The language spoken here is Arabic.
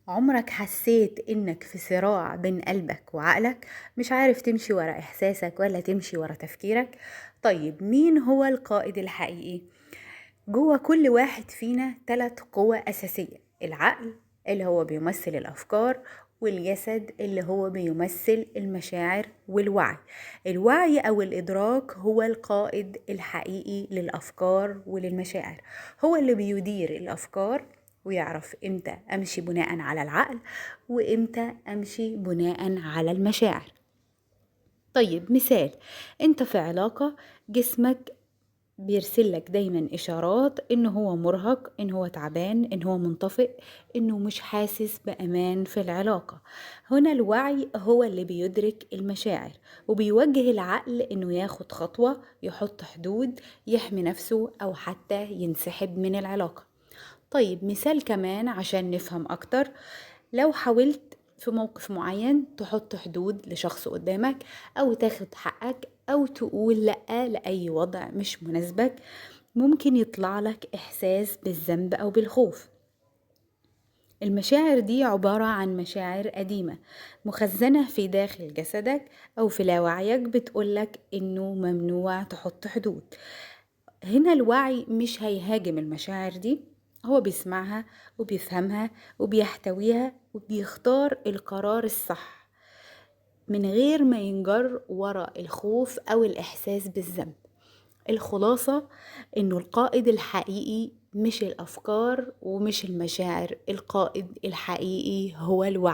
عمرك حسيت إنك في صراع بين قلبك وعقلك، مش عارف تمشي ورا إحساسك ولا تمشي ورا تفكيرك؟ طيب مين هو القائد الحقيقي؟ جوه كل واحد فينا 3 قوى أساسية: العقل اللي هو بيمثل الأفكار، والجسد اللي هو بيمثل المشاعر، والوعي. الوعي أو الإدراك هو القائد الحقيقي للأفكار وللمشاعر، هو اللي بيدير الأفكار ويعرف إمتى أمشي بناء على العقل وإمتى أمشي بناء على المشاعر. طيب مثال، أنت في علاقة، جسمك بيرسلك دايما إشارات إنه هو مرهق، إنه هو تعبان، إنه هو منطفئ، إنه مش حاسس بأمان في العلاقة. هنا الوعي هو اللي بيدرك المشاعر وبيوجه العقل إنه ياخد خطوة، يحط حدود، يحمي نفسه أو حتى ينسحب من العلاقة. طيب مثال كمان عشان نفهم أكتر، لو حاولت في موقف معين تحط حدود لشخص قدامك أو تاخد حقك أو تقول لأ لأي وضع مش مناسبك، ممكن يطلع لك إحساس بالذنب أو بالخوف. المشاعر دي عبارة عن مشاعر قديمة مخزنة في داخل جسدك أو في لاوعيك، بتقولك إنه ممنوع تحط حدود. هنا الوعي مش هيهاجم المشاعر دي، هو بيسمعها وبيفهمها وبيحتويها وبيختار القرار الصح من غير ما ينجر ورا الخوف أو الإحساس بالذنب. الخلاصة إنه القائد الحقيقي مش الأفكار ومش المشاعر، القائد الحقيقي هو الوعي.